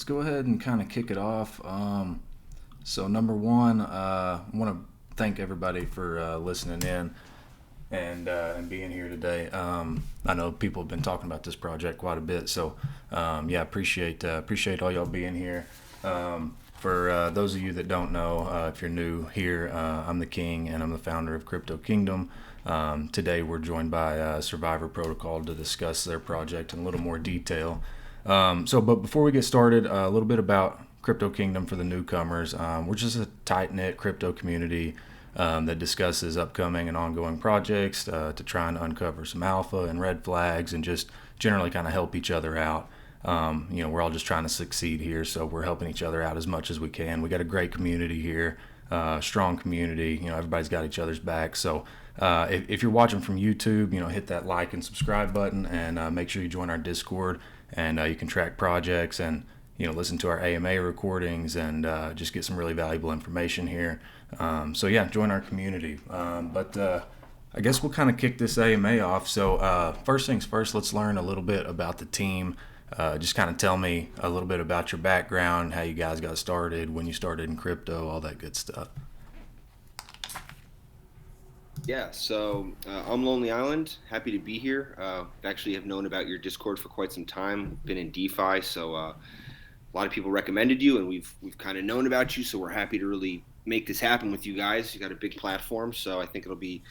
go ahead and kind of kick it off. So number one, I want to thank everybody for listening in and being here today. I know people have been talking about this project quite a bit, so yeah, appreciate all y'all being here. For those of you that don't know, if you're new here, I'm the King and I'm the founder of Crypto Kingdom. Today we're joined by Survivor Protocol to discuss their project in a little more detail. But before we get started, a little bit about Crypto Kingdom for the newcomers. We're just a tight-knit crypto community that discusses upcoming and ongoing projects to try and uncover some alpha and red flags and just generally kind of help each other out. We're all just trying to succeed here, so we're helping each other out as much as we can. We got a great community here, strong community. Everybody's got each other's back. So if you're watching from YouTube, hit that like and subscribe button, and make sure you join our Discord, and you can track projects and listen to our AMA recordings and just get some really valuable information here. So yeah, join our community. But I guess we'll kind of kick this AMA off. So first things first, let's learn a little bit about the team. Just kind of tell me a little bit about your background, how you guys got started, when you started in crypto, all that good stuff. Yeah, so I'm Lonely Island. Happy to be here. Actually have known about your Discord for quite some time. Been in DeFi, so a lot of people recommended you, and we've kind of known about you. So we're happy to really make this happen with you guys. You got a big platform, so I think it'll be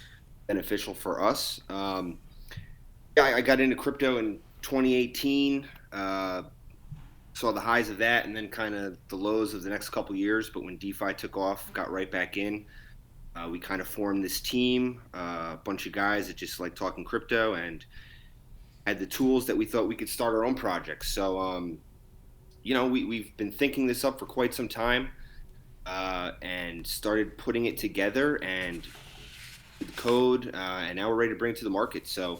beneficial for us. Yeah, I got into crypto in 2018. Saw the highs of that, and then kind of the lows of the next couple years. But when DeFi took off, got right back in. We kind of formed this team, a bunch of guys that just like talking crypto and had the tools that we thought we could start our own projects. So, we've been thinking this up for quite some time and started putting it together and the code, and now we're ready to bring it to the market. So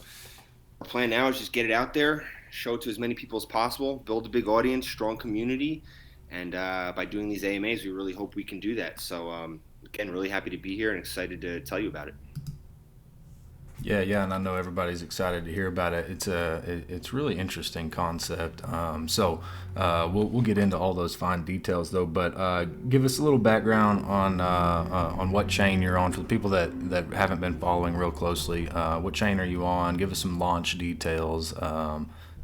our plan now is just get it out there, show it to as many people as possible, build a big audience, strong community, and by doing these AMAs, we really hope we can do that. So, again, really happy to be here and excited to tell you about it. Yeah, and I know everybody's excited to hear about it. It's really interesting concept. We'll get into all those fine details though. But give us a little background on what chain you're on for the people that haven't been following real closely. What chain are you on? Give us some launch details.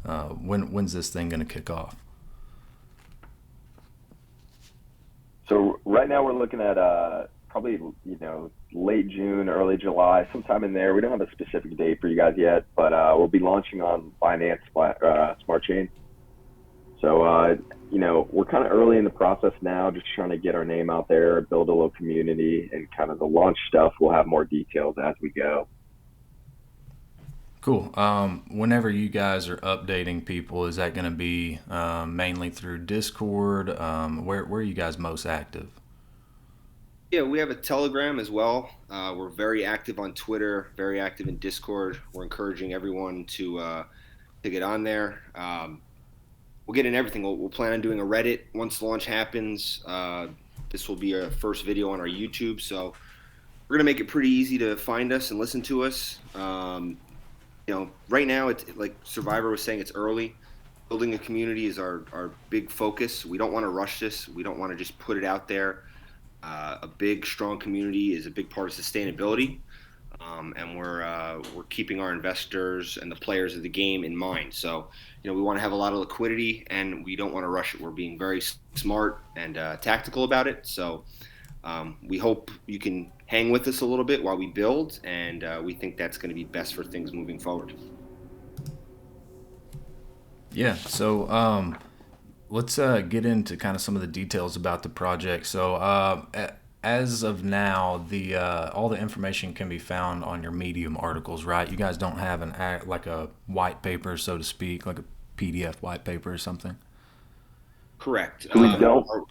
When's this thing going to kick off? So right now we're looking at probably late June, early July, sometime in there. We don't have a specific date for you guys yet, but we'll be launching on Binance Smart Chain. So we're kind of early in the process now, just trying to get our name out there, build a little community, and kind of the launch stuff. We'll have more details as we go. Cool. Whenever you guys are updating people, is that going to be mainly through Discord? Where are you guys most active? Yeah, we have a Telegram as well. We're very active on Twitter, very active in Discord. We're encouraging everyone to get on there. We'll get in everything. We'll plan on doing a Reddit once launch happens. This will be our first video on our YouTube, so we're gonna make it pretty easy to find us and listen to us. Right now, it's like Survivor was saying, it's early. Building a community is our big focus. We don't want to rush this. We don't want to just put it out there. A big, strong community is a big part of sustainability, and we're keeping our investors and the players of the game in mind. So, we want to have a lot of liquidity, and we don't want to rush it. We're being very smart and tactical about it. So, we hope you can hang with us a little bit while we build, and we think that's going to be best for things moving forward. Yeah. So let's get into kind of some of the details about the project. So as of now, the all the information can be found on your Medium articles, right? You guys don't have like a white paper, so to speak, like a PDF white paper or something. Correct. So we don't. Go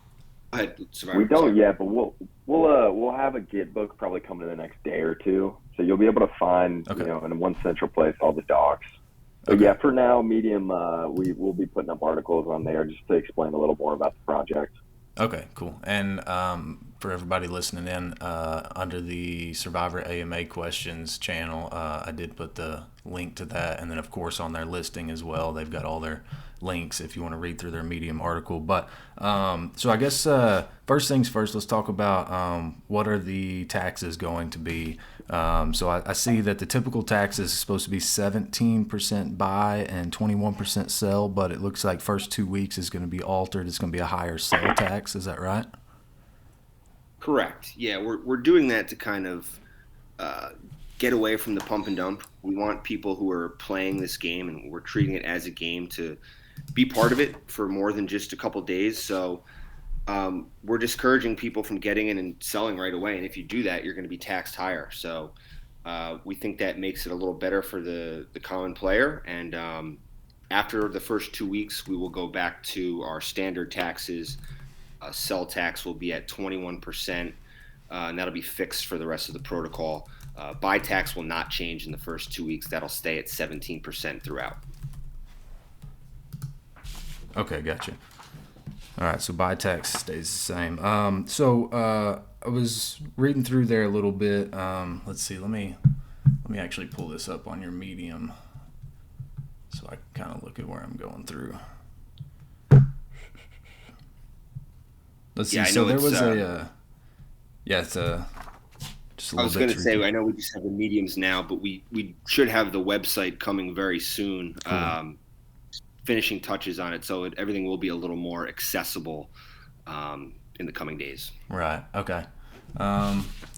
ahead, Survivor. We don't yet, but we'll have a Git book probably coming in the next day or two. So you'll be able to find in one central place all the docs. But yeah, for now, Medium, we will be putting up articles on there just to explain a little more about the project. Okay, cool. And for everybody listening in, under the Survivor AMA questions channel, I did put the link to that, and then of course on their listing as well, they've got all their links if you want to read through their Medium article. But so I guess first things first, let's talk about what are the taxes going to be. So I see that the typical tax is supposed to be 17% buy and 21% sell, but it looks like first 2 weeks is going to be altered. It's going to be a higher sell tax. Is that right? Correct. Yeah, we're doing that to kind of get away from the pump and dump. We want people who are playing this game, and we're treating it as a game, to be part of it for more than just a couple days. So we're discouraging people from getting in and selling right away. And if you do that, you're going to be taxed higher. So we think that makes it a little better for the common player. And after the first 2 weeks, we will go back to our standard taxes. Sell tax will be at 21%, and that'll be fixed for the rest of the protocol. Buy tax will not change in the first 2 weeks. That'll stay at 17% throughout. Okay, gotcha. All right, so buy tax stays the same. So I was reading through there a little bit. Let's see. Let me actually pull this up on your Medium, so I can kind of look at where I'm going through. Let's see. Yeah, I So know there it's, was it's just a I little was bit going to say, tricky. I know we just have the mediums now, but we should have the website coming very soon. Cool. Finishing touches on it, so everything will be a little more accessible in the coming days. Right. Okay.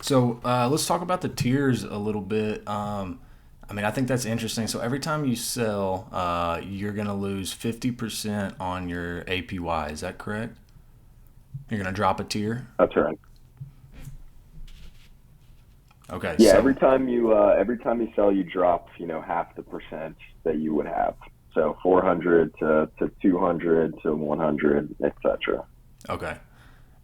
So let's talk about the tiers a little bit. I mean, I think that's interesting. So every time you sell, you're going to lose 50% on your APY. Is that correct? You're going to drop a tier? That's right. Okay. Yeah, So, every time you sell, you drop half the percent that you would have. So 400 to 200 to 100, etc. okay.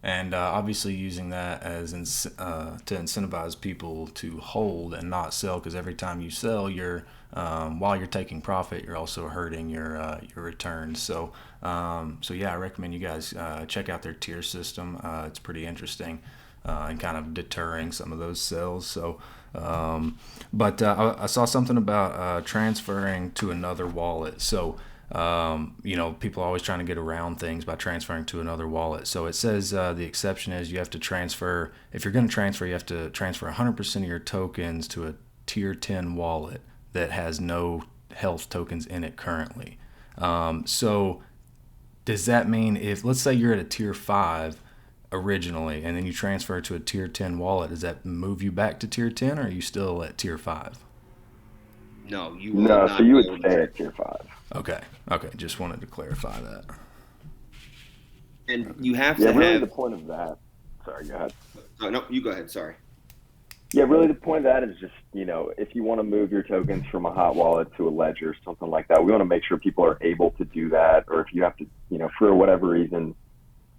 And obviously using that as to incentivize people to hold and not sell, because every time you sell, you're while you're taking profit, you're also hurting your returns. So yeah, I recommend you guys check out their tier system. It's pretty interesting and kind of deterring some of those sales. So, but I saw something about transferring to another wallet. So. People are always trying to get around things by transferring to another wallet. So it says the exception is you have to transfer, if you're going to transfer, you have to transfer 100% of your tokens to a tier 10 wallet that has no health tokens in it currently. So does that mean if, let's say you're at a tier 5 originally and then you transfer to a tier 10 wallet, does that move you back to tier 10 or are you still at tier 5? No, you will No, so not you be would able to. stay at tier 5. Okay. Just wanted to clarify that. And you have Yeah, to really have. the point of that. Sorry, go ahead. Oh, no, you go ahead. Sorry. Yeah, really the point of that is just, if you want to move your tokens from a hot wallet to a ledger, something like that, we want to make sure people are able to do that. Or if you have to, for whatever reason,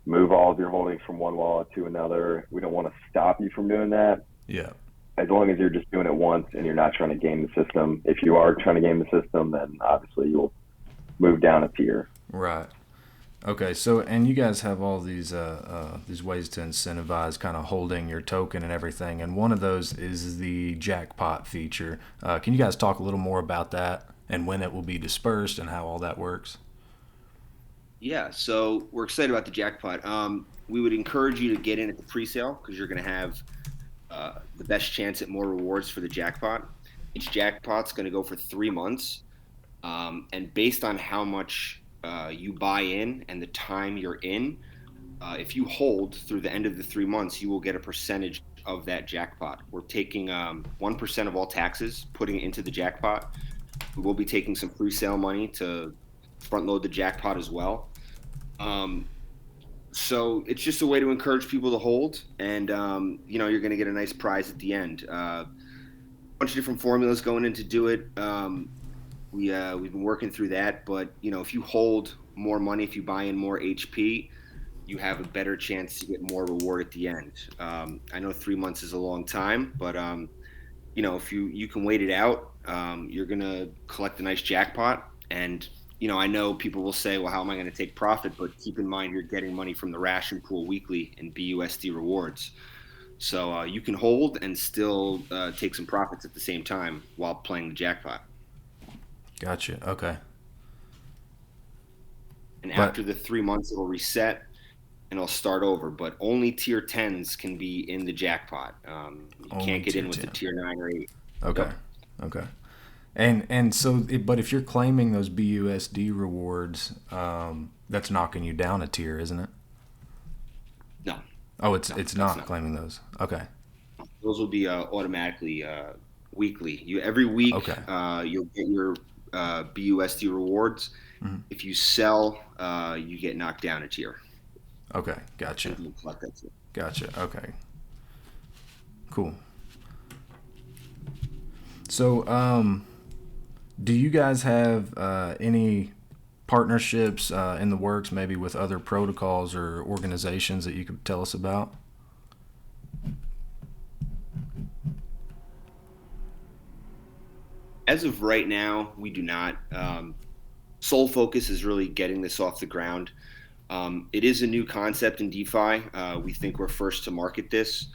move all of your holdings from one wallet to another, we don't want to stop you from doing that. Yeah. As long as you're just doing it once and you're not trying to game the system. If you are trying to game the system, then obviously you'll move down a tier. Right. Okay. So, and you guys have all these ways to incentivize kind of holding your token and everything, and one of those is the jackpot feature. Can you guys talk a little more about that and when it will be dispersed and how all that works? Yeah, so we're excited about the jackpot. We would encourage you to get in at the pre-sale because you're going to have the best chance at more rewards for the jackpot. Each jackpot's going to go for 3 months, and based on how much you buy in and the time you're in, if you hold through the end of the 3 months, you will get a percentage of that jackpot. We're taking 1% of all taxes, putting it into the jackpot. We will be taking some pre-sale money to front load the jackpot as well. So it's just a way to encourage people to hold, and you're going to get a nice prize at the end. A bunch of different formulas going in to do it. We've been working through that, but if you hold more money, if you buy in more HP, you have a better chance to get more reward at the end. I know 3 months is a long time, but if you can wait it out, you're going to collect a nice jackpot, and I know people will say, well, how am I going to take profit? But keep in mind, you're getting money from the ration pool weekly in BUSD rewards. So you can hold and still take some profits at the same time while playing the jackpot. Gotcha. Okay. And But after the 3 months, it'll reset and it'll start over. But only tier 10s can be in the jackpot. You only can't get tier in with the 10. tier 9 or 8. Okay. Yep. Okay. And so, but if you're claiming those BUSD rewards, that's knocking you down a tier, isn't it? No, Oh, it's no, it's that's not not. claiming those. Okay. Those will be automatically weekly. Every week Okay. you'll get your BUSD rewards. Mhm. If you sell, you get knocked down a tier Okay. Gotcha. and you collect that tier. Gotcha. Okay. Cool. So, do you guys have any partnerships in the works, maybe with other protocols or organizations that you could tell us about? As of right now, we do not. Sole focus is really getting this off the ground. It is a new concept in DeFi. We think we're first to market this.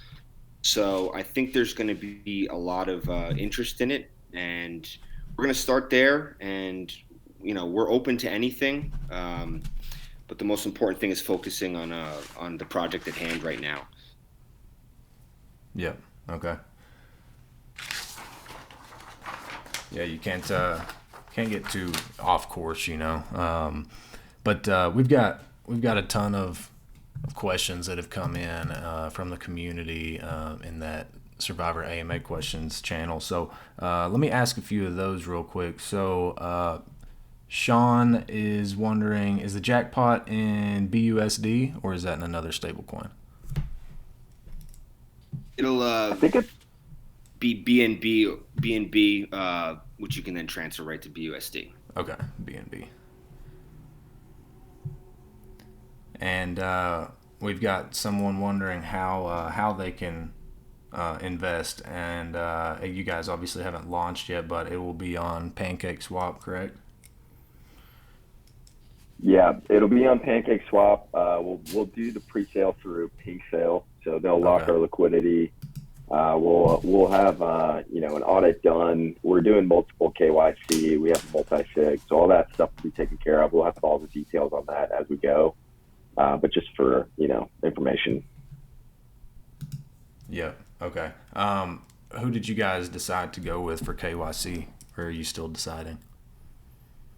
So I think there's going to be a lot of interest in it, and we're going to start there. And we're open to anything, but the most important thing is focusing on the project at hand right now. Yep. Okay. Yeah, you can't get too off course, But we've got a ton of questions that have come in from the community in that Survivor AMA questions channel. So let me ask a few of those real quick. So Sean is wondering, is the jackpot in BUSD or is that in another stablecoin? It'll I think it's be BNB, which you can then transfer right to BUSD. Okay, BNB. And we've got someone wondering how they can invest. And you guys obviously haven't launched yet, but it will be on PancakeSwap, correct? Yeah, it'll be on PancakeSwap. We'll do the pre-sale through Pink Sale, so they'll lock Okay. our liquidity. We'll have an audit done. We're doing multiple KYC. We have multi-sig, so all that stuff will be taken care of. We'll have all the details on that as we go. But just for information. Yep. Okay. Who did you guys decide to go with for KYC, or are you still deciding?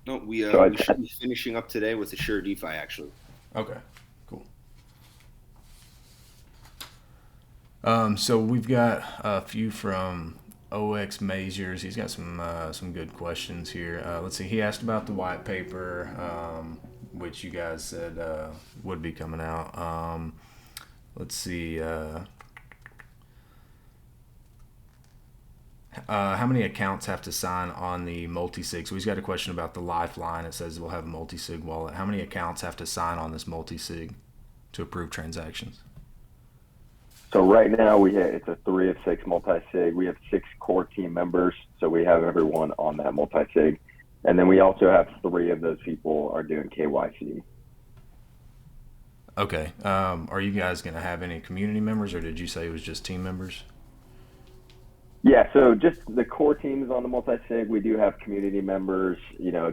No, we So we should be finishing up today with Assure DeFi actually. Okay. Cool. So we've got a few from OX Mazers. He's got some good questions here. Let's see. He asked about the white paper, which you guys said would be coming out. Let's see. How many accounts have to sign on the Multisig? So he's got a question about the Lifeline. It says we'll have a Multisig wallet. How many accounts have to sign on this Multisig to approve transactions? So right now it's a 3 of 6 multi-sig. We have 6 core team members, so we have everyone on that multi-sig. And then we also have 3 of those people are doing KYC. Okay. Are you guys going to have any community members, or did you say it was just team members? Yeah, so just the core team is on the multi-sig. We do have community members,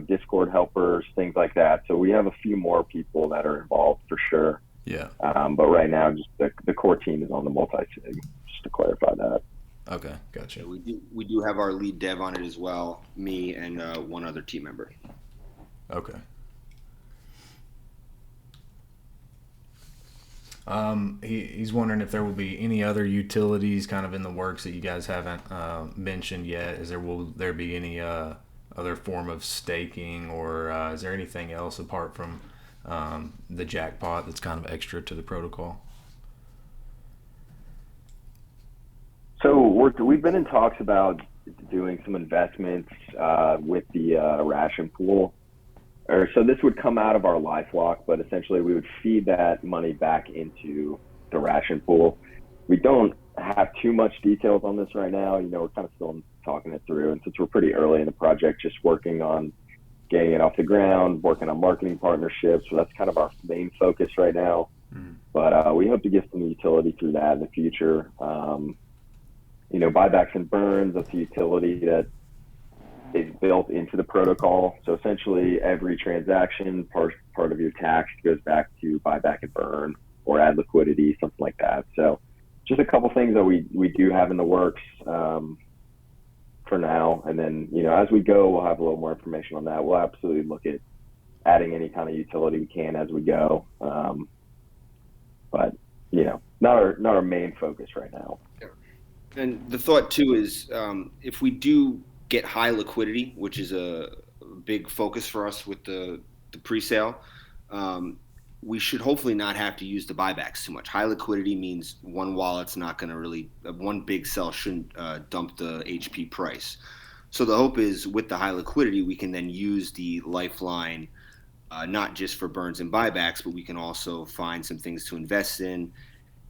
Discord helpers, things like that. So we have a few more people that are involved for sure. Yeah. But right now, just the core team is on the multi-sig, just to clarify that. Okay, gotcha. Yeah, we do have our lead dev on it as well, me and one other team member. Okay. He's wondering if there will be any other utilities kind of in the works that you guys haven't mentioned yet. Will there be any other form of staking, or is there anything else apart from the jackpot that's kind of extra to the protocol? So we've been in talks about doing some investments with the ration pool. So this would come out of our LifeLock, but essentially we would feed that money back into the ration pool. We don't have too much details on this right now. We're kind of still talking it through, and since we're pretty early in the project, just working on getting it off the ground, working on marketing partnerships. So that's kind of our main focus right now. But we hope to get some utility through that in the future. Buybacks and burns, that's a utility that is built into the protocol. So essentially every transaction, part of your tax goes back to buyback and burn or add liquidity, something like that. So just a couple things that we do have in the works for now. And then, as we go, we'll have a little more information on that. We'll absolutely look at adding any kind of utility we can as we go. But, not our main focus right now. And the thought too is if we do get high liquidity, which is a big focus for us with the pre-sale, we should hopefully not have to use the buybacks too much. High liquidity means one wallet's not going to really, one big sell shouldn't dump the HP price. So the hope is with the high liquidity, we can then use the lifeline not just for burns and buybacks, but we can also find some things to invest in.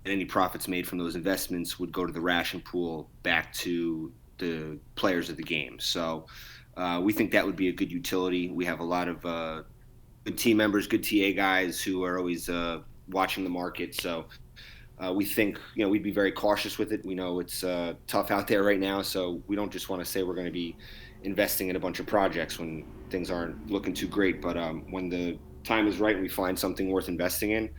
And any profits made from those investments would go to the ration pool back to the players of the game. So we think that would be a good utility. We have a lot of good team members, good TA guys who are always watching the market. So we think, we'd be very cautious with it. We know it's tough out there right now. So we don't just want to say we're going to be investing in a bunch of projects when things aren't looking too great. But when the time is right and we find something worth investing in,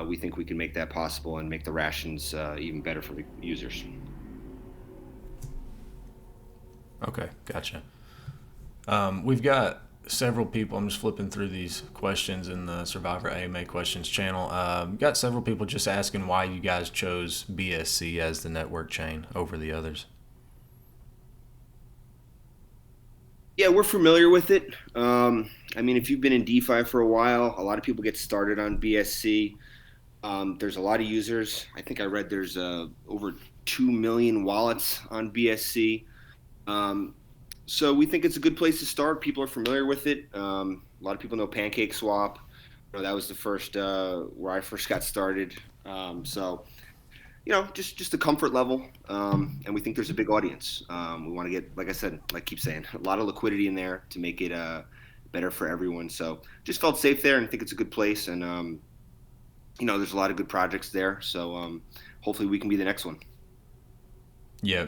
we think we can make that possible and make the rations even better for the users. Okay, gotcha. We've got several people. I'm just flipping through these questions in the Survivor AMA questions channel. Got several people just asking why you guys chose BSC as the network chain over the others. Yeah, we're familiar with it. If you've been in DeFi for a while, a lot of people get started on BSC. There's a lot of users. I think I read there's over 2 million wallets on BSC. So we think it's a good place to start. People are familiar with it. A lot of people know PancakeSwap. That was the first where I first got started. Just the comfort level. And we think there's a big audience. We want to get, like I said, keep saying, a lot of liquidity in there to make it better for everyone. So just felt safe there and think it's a good place. And, there's a lot of good projects there. So hopefully we can be the next one. Yeah.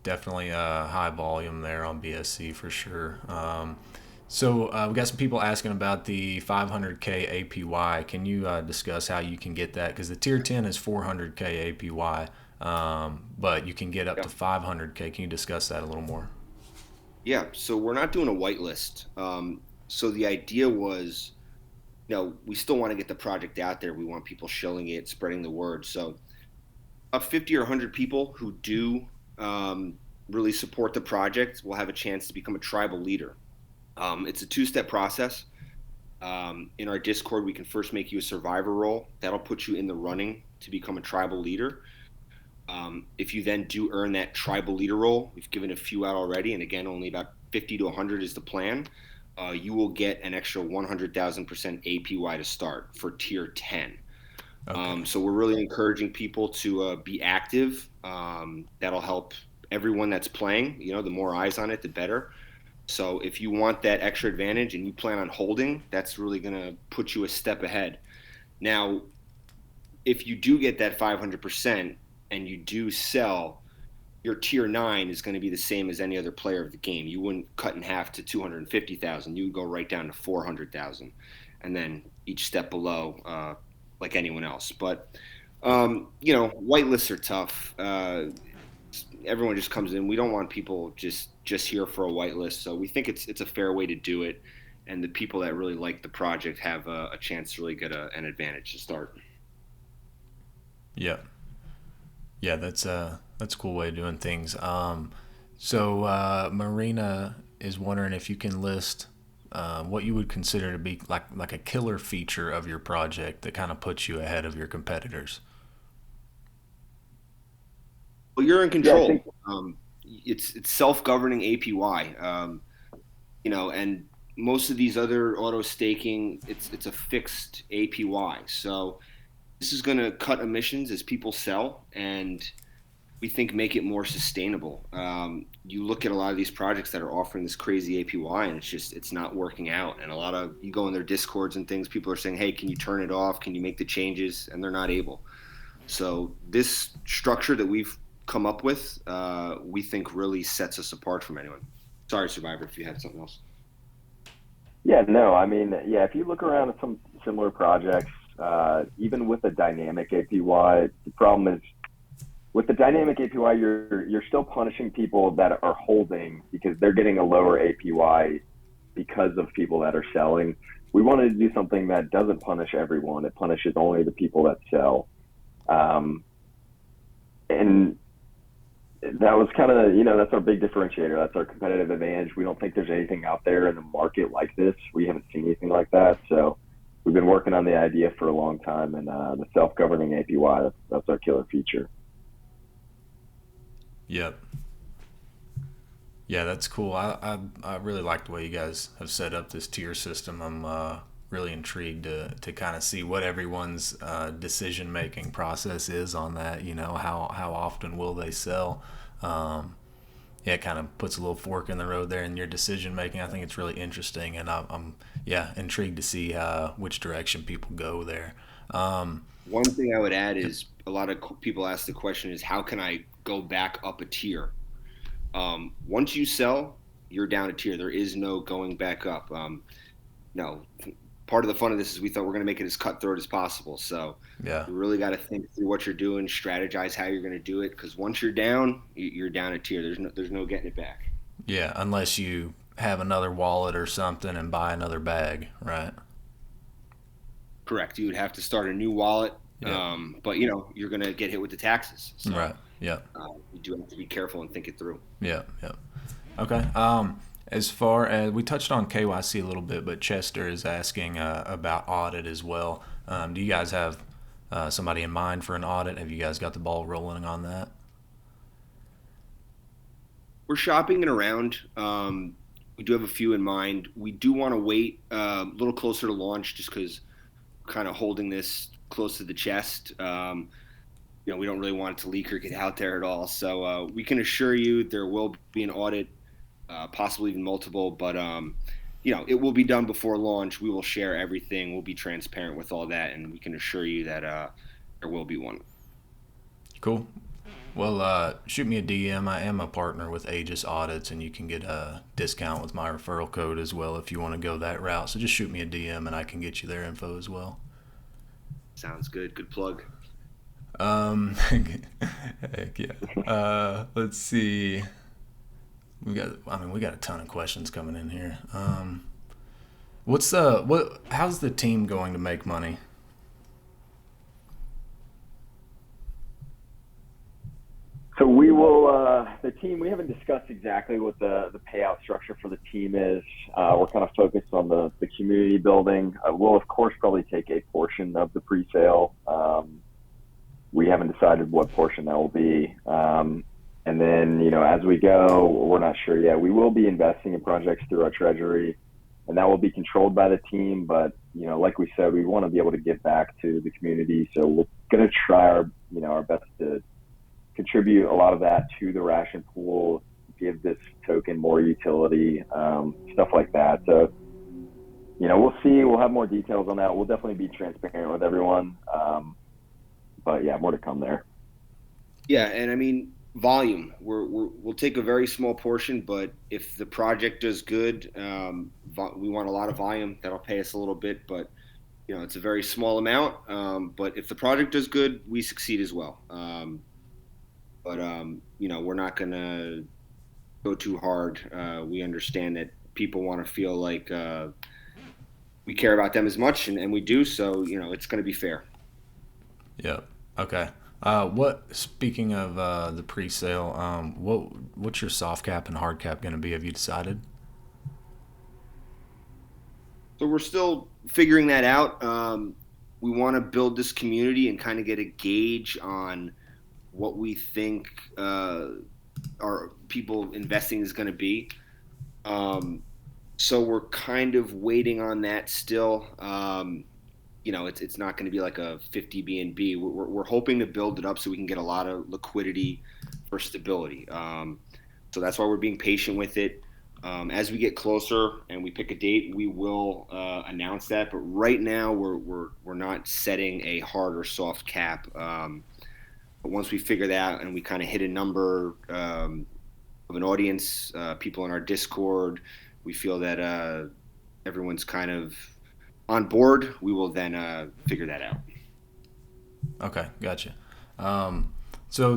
Definitely a high volume there on BSC for sure. So we got some people asking about the 500K APY. Can you discuss how you can get that? Because the tier 10 is 400K APY, but you can get up to 500K. Can you discuss that a little more? Yeah, so we're not doing a whitelist. So the idea was, we still want to get the project out there. We want people shilling it, spreading the word. So 50 or 100 people who do really support the project will have a chance to become a tribal leader. It's a two-step process. In our Discord, we can first make you a survivor role. That'll put you in the running to become a tribal leader. If you then do earn that tribal leader role, we've given a few out already, and again, only about 50 to 100 is the plan. You will get an extra 100,000% APY to start for tier 10. Okay. So we're really encouraging people to be active. That'll help everyone that's playing. The more eyes on it, the better. So if you want that extra advantage and you plan on holding, that's really going to put you a step ahead. Now, if you do get that 500% and you do sell, your tier 9 is going to be the same as any other player of the game. You wouldn't cut in half to 250,000. You would go right down to 400,000, and then each step below, like anyone else. But whitelists are tough. Everyone just comes in. We don't want people just here for a whitelist. So we think it's a fair way to do it, and the people that really like the project have a chance to really get an advantage to start. Yeah, that's a cool way of doing things. So Marina is wondering if you can list what you would consider to be like a killer feature of your project that kind of puts you ahead of your competitors. Well, you're in control. It's self-governing APY, and most of these other auto staking, it's a fixed APY. So this is going to cut emissions as people sell, and we think make it more sustainable. You look at a lot of these projects that are offering this crazy APY, and it's not working out. And a lot of you go in their discords and things, people are saying, "Hey, can you turn it off? Can you make the changes?" And they're not able. So this structure that we've come up with, we think really sets us apart from anyone. Sorry, Survivor, if you had something else. Yeah, no, I mean, yeah, if you look around at some similar projects, even with a dynamic APY, the problem is with the dynamic APY, you're still punishing people that are holding because they're getting a lower APY because of people that are selling. We wanted to do something that doesn't punish everyone. It punishes only the people that sell. And that was kind of, that's our big differentiator. That's our competitive advantage. We don't think there's anything out there in the market like this. We haven't seen anything like that. So we've been working on the idea for a long time, and the self-governing APY, that's our killer feature. Yep. Yeah, that's cool. I really like the way you guys have set up this tier system. I'm really intrigued to kind of see what everyone's decision making process is on that. How often will they sell? Yeah, it kind of puts a little fork in the road there in your decision making. I think it's really interesting, and I'm intrigued to see which direction people go there. One thing I would add is a lot of people ask the question is how can I go back up a tier? Once you sell, you're down a tier. There is no going back up. No, part of the fun of this is we thought we're going to make it as cutthroat as possible. So Yeah. you really got to think through what you're doing, strategize how you're going to do it. Because once you're down, you're down a tier. There's no getting it back. Yeah, unless you have another wallet or something and buy another bag, right? Correct. You would have to start a new wallet. Yeah. But you're going to get hit with the taxes. So Right. Yeah. you do have to be careful and think it through. Yeah. Yeah. Okay. As far as we touched on KYC a little bit, but Chester is asking about audit as well. Do you guys have somebody in mind for an audit? Have you guys got the ball rolling on that? We're shopping it around. We do have a few in mind. We do want to wait a little closer to launch just because we're kind of holding this close to the chest. We don't really want it to leak or get out there at all. So we can assure you there will be an audit, possibly even multiple, but it will be done before launch. We will share everything. We'll be transparent with all that, and we can assure you that there will be one. Cool. Well, shoot me a DM. I am a partner with Aegis Audits, and you can get a discount with my referral code as well if you want to go that route. So just shoot me a DM, and I can get you their info as well. Sounds good. Good plug. Heck yeah. Let's see. We got a ton of questions coming in here. How's the team going to make money? So we will, the team, we haven't discussed exactly what the payout structure for the team is. We're kind of focused on the community building. We'll, of course, probably take a portion of the pre-sale. We haven't decided what portion that will be. And then, as we go, we're not sure yet. We will be investing in projects through our treasury, and that will be controlled by the team. But, like we said, we want to be able to give back to the community. So we're going to try our best to contribute a lot of that to the ration pool, give this token more utility, stuff like that. So, we'll see. We'll have more details on that. We'll definitely be transparent with everyone. But yeah, more to come there. Yeah, and I mean, volume. We'll take a very small portion, but if the project does good, we want a lot of volume. That'll pay us a little bit, but it's a very small amount. But if the project does good, we succeed as well. But we're not gonna go too hard. We understand that people want to feel like we care about them as much, and we do. So it's going to be fair. Yeah. Okay. Speaking of the pre-sale, what's your soft cap and hard cap going to be? Have you decided? So we're still figuring that out. We want to build this community and kind of get a gauge on what we think our people investing is going to be. So we're kind of waiting on that still. It's not going to be like a 50 BNB. We're hoping to build it up so we can get a lot of liquidity for stability. So that's why we're being patient with it. As we get closer and we pick a date, we will announce that. But right now, we're not setting a hard or soft cap. But once we figure that out and we kind of hit a number of an audience, people in our Discord, we feel that everyone's kind of on board, we will then figure that out. Okay, gotcha. So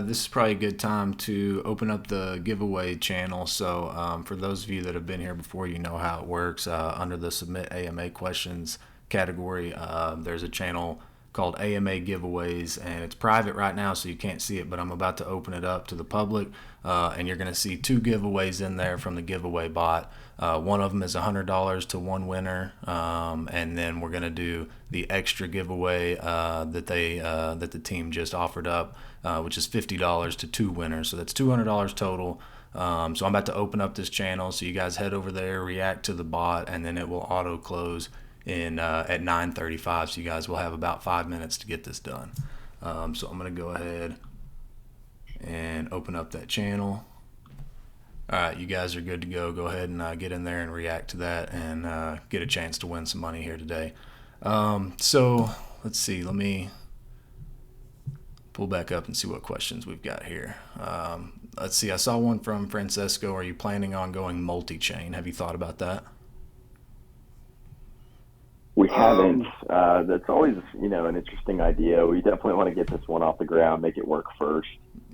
this is probably a good time to open up the giveaway channel. So for those of you that have been here before, you know how it works. Under the Submit AMA Questions category, there's a channel called AMA Giveaways, and it's private right now, so you can't see it, but I'm about to open it up to the public, and you're going to see 2 giveaways in there from the giveaway bot. One of them is $100 to one winner, and then we're going to do the extra giveaway that the team just offered up, which is $50 to 2 winners. So that's $200 total. So I'm about to open up this channel, so you guys head over there, react to the bot, and then it will auto close in at 9:35. So you guys will have about 5 minutes to get this done. So I'm going to go ahead and open up that channel. All right, you guys are good to go. Go ahead and get in there and react to that and get a chance to win some money here today. So let's see. Let me pull back up and see what questions we've got here. Let's see. I saw one from Francesco. Are you planning on going multi-chain? Have you thought about that? We haven't. That's always, an interesting idea. We definitely want to get this one off the ground, make it work first.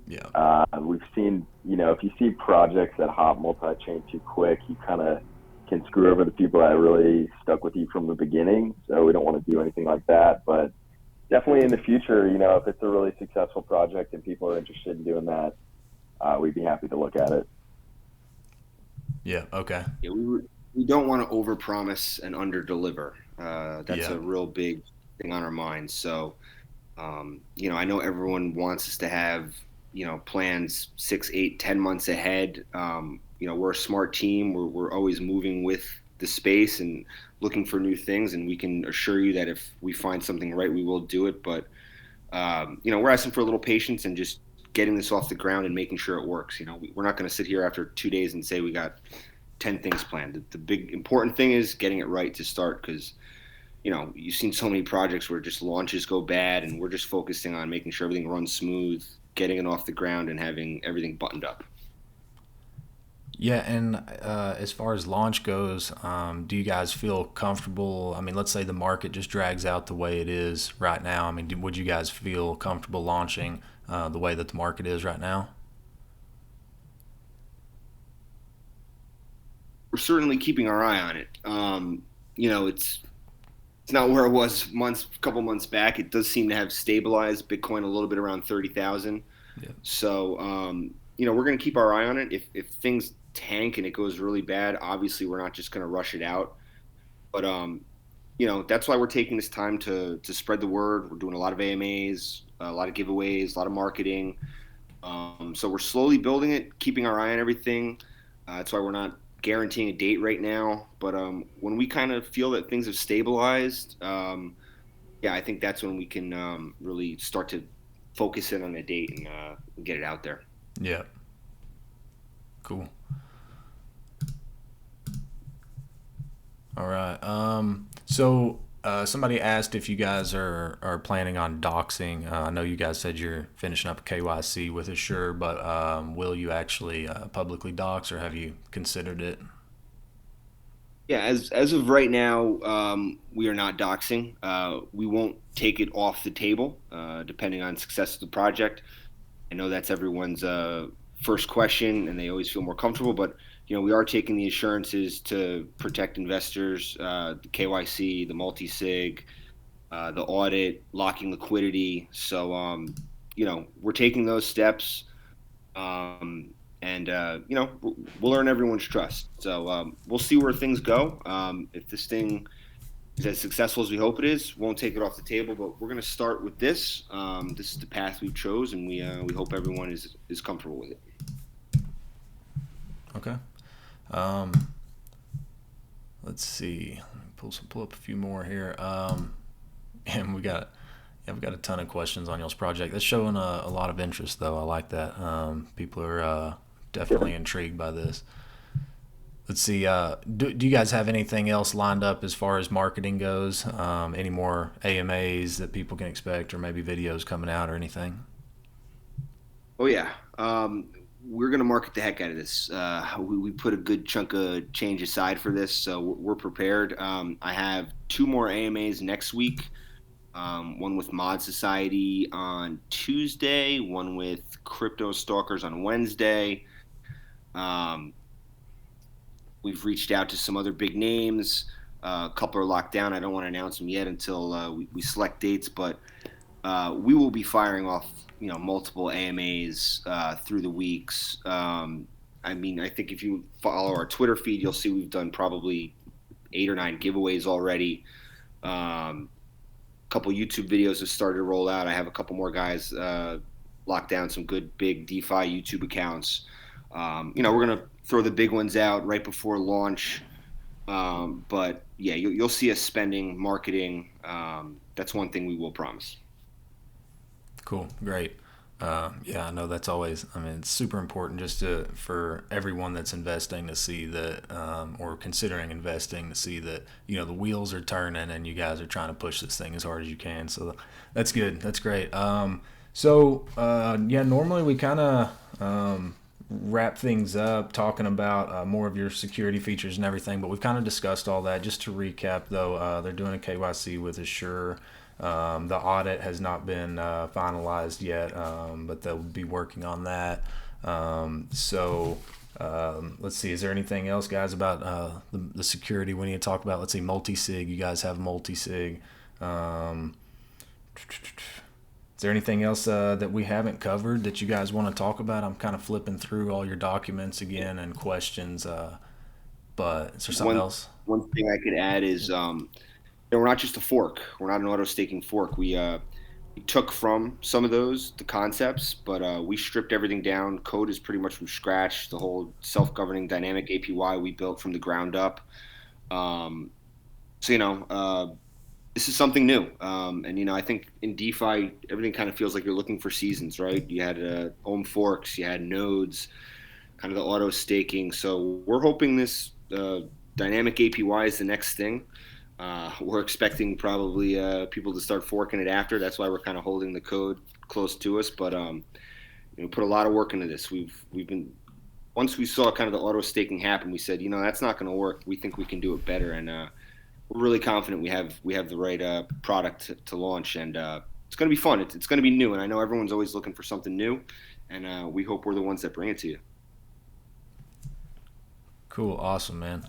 Yeah. We've seen, if you see projects that hop multi-chain too quick, you kind of can screw over the people that really stuck with you from the beginning. So we don't want to do anything like that. But definitely in the future, if it's a really successful project and people are interested in doing that, we'd be happy to look at it. Yeah. Okay. Yeah, we don't want to overpromise and underdeliver. That's a real big thing on our minds. So, I know everyone wants us to have, plans 6, 8, 10 months ahead. We're a smart team. We're always moving with the space and looking for new things. And we can assure you that if we find something right, we will do it. But, we're asking for a little patience and just getting this off the ground and making sure it works. We're not going to sit here after 2 days and say we got 10 things planned. The big important thing is getting it right to start, because you've seen so many projects where just launches go bad, and we're just focusing on making sure everything runs smooth, getting it off the ground, and having everything buttoned up. Yeah, and as far as launch goes, do you guys feel comfortable? I mean, let's say the market just drags out the way it is right now. I mean, would you guys feel comfortable launching the way that the market is right now? We're certainly keeping our eye on it. It's not where it was a couple months back. It does seem to have stabilized. Bitcoin a little bit around 30,000. Yeah. So, we're going to keep our eye on it. If things tank and it goes really bad, obviously we're not just going to rush it out. But, that's why we're taking this time to spread the word. We're doing a lot of AMAs, a lot of giveaways, a lot of marketing. So we're slowly building it, keeping our eye on everything. That's why we're not guaranteeing a date right now, but when we kind of feel that things have stabilized, I think that's when we can really start to focus in on a date and get it out there. Yeah. Cool. All right. So somebody asked if you guys are planning on doxing. I know you guys said you're finishing up a KYC with Assure, but will you actually publicly dox, or have you considered it? Yeah, as of right now, we are not doxing. We won't take it off the table, depending on success of the project. I know that's everyone's first question, and they always feel more comfortable, but we are taking the assurances to protect investors, the KYC, the multisig, the audit, locking liquidity. So, we're taking those steps, and we'll earn everyone's trust. So we'll see where things go. If this thing is as successful as we hope it is, won't take it off the table. But we're going to start with this. This is the path we chose, and we hope everyone is comfortable with it. Okay. Let's see. Let me pull up a few more here. And we got Yeah, we've got a ton of questions on y'all's project. That's showing a lot of interest, though. I like that. People are definitely intrigued by this. Let's see. Do you guys have anything else lined up as far as marketing goes? Any more AMAs that people can expect, or maybe videos coming out, or anything? Oh yeah, we're gonna market the heck out of this. We put a good chunk of change aside for this, so we're prepared. I have two more AMAs next week. One with Mod Society on Tuesday, one with Crypto Stalkers on Wednesday. Um, we've reached out to some other big names. A couple are locked down. I don't want to announce them yet until we select dates, but we will be firing off, multiple AMAs through the weeks. I mean, I think if you follow our Twitter feed, you'll see we've done probably 8 or 9 giveaways already. Couple YouTube videos have started to roll out. I have a couple more guys locked down some good big DeFi YouTube accounts. We're gonna throw the big ones out right before launch. But yeah, you'll see us spending marketing. That's one thing we will promise. Cool, great. Yeah, I know that's always. I mean, it's super important just for everyone that's investing to see that, or considering investing to see that the wheels are turning and you guys are trying to push this thing as hard as you can. So that's good. That's great. Yeah, normally we kind of wrap things up talking about more of your security features and everything, but we've kind of discussed all that. Just to recap, though, they're doing a KYC with Assure. The audit has not been finalized yet, but they'll be working on that. Let's see. Is there anything else, guys, about the security we need to talk about? Let's see. Multisig. You guys have Multisig. Is there anything else that we haven't covered that you guys want to talk about? I'm kind of flipping through all your documents again and questions, but is there something else? One thing I could add is we're not just a fork. We're not an auto staking fork. We took from some of the concepts, but we stripped everything down. Code is pretty much from scratch. The whole self-governing dynamic APY we built from the ground up. This is something new. And I think in DeFi, everything kind of feels like you're looking for seasons, right? You had home forks, you had nodes, kind of the auto staking. So we're hoping this dynamic APY is the next thing. We're expecting probably people to start forking it after. That's why we're kind of holding the code close to us. But put a lot of work into this. We've been once we saw kind of the auto staking happen, we said, that's not going to work. We think we can do it better, and we're really confident we have the right product to launch, and it's going to be fun. It's going to be new, and I know everyone's always looking for something new, and we hope we're the ones that bring it to you. Cool, awesome, man.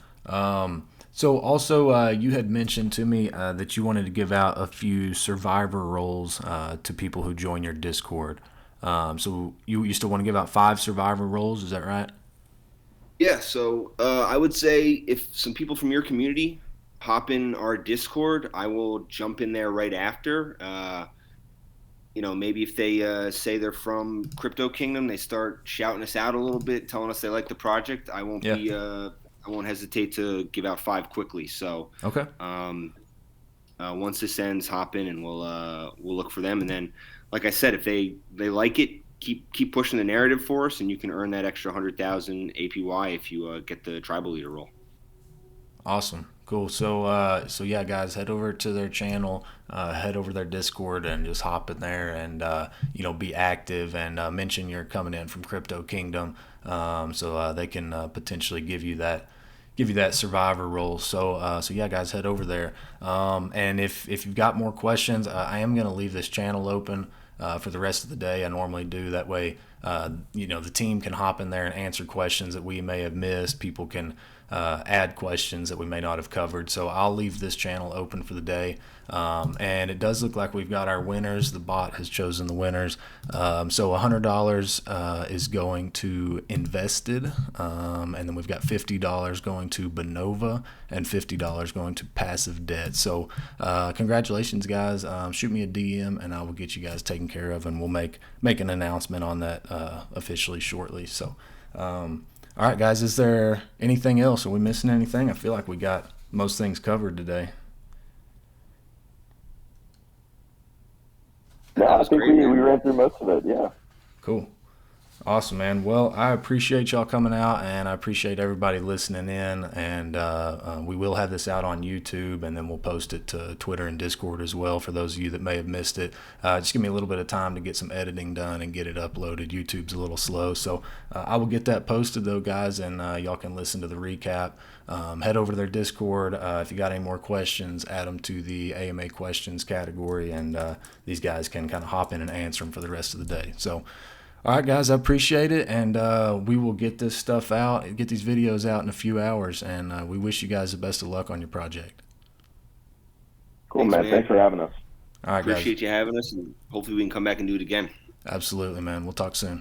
So also, you had mentioned to me that you wanted to give out a few survivor roles to people who join your Discord. So you still want to give out 5 survivor roles, is that right? Yeah, so I would say if some people from your community hop in our Discord, I will jump in there right after. Maybe if they say they're from Crypto Kingdom, they start shouting us out a little bit, telling us they like the project. I won't I won't hesitate to give out 5 quickly. So okay. Once this ends, hop in and we'll look for them. And then, like I said, if they like it, keep pushing the narrative for us, and you can earn that extra 100,000 APY if you get the tribal leader role. Awesome. Cool. So yeah, guys, head over to their channel, head over to their Discord, and just hop in there and be active and mention you're coming in from Crypto Kingdom, so they can potentially give you that survivor role. So yeah, guys, head over there. And if you've got more questions, I am going to leave this channel open for the rest of the day. I normally do that way. The team can hop in there and answer questions that we may have missed. People can add questions that we may not have covered. So I'll leave this channel open for the day. And it does look like we've got our winners. The bot has chosen the winners. So $100 is going to Invested. And then we've got $50 going to Bonova and $50 going to Passive Debt. So congratulations, guys. Shoot me a DM and I will get you guys taken care of, and we'll make an announcement on that officially shortly. So all right, guys, is there anything else? Are we missing anything? I feel like we got most things covered today. No, That I was think great, we man. ran through most of it. Yeah. Cool. Awesome, man. Well, I appreciate y'all coming out, and I appreciate everybody listening in. And we will have this out on YouTube, and then we'll post it to Twitter and Discord as well for those of you that may have missed it. Just give me a little bit of time to get some editing done and get it uploaded. YouTube's a little slow, so I will get that posted, though, guys, and y'all can listen to the recap. Head over to their Discord. If you got any more questions, add them to the AMA questions category, and these guys can kind of hop in and answer them for the rest of the day. So, all right, guys, I appreciate it, and we will get this stuff out, get these videos out in a few hours, and we wish you guys the best of luck on your project. Cool, Thanks, man. man. Thanks for having us. All right, guys. Appreciate you having us, and hopefully we can come back and do it again. Absolutely, man. We'll talk soon.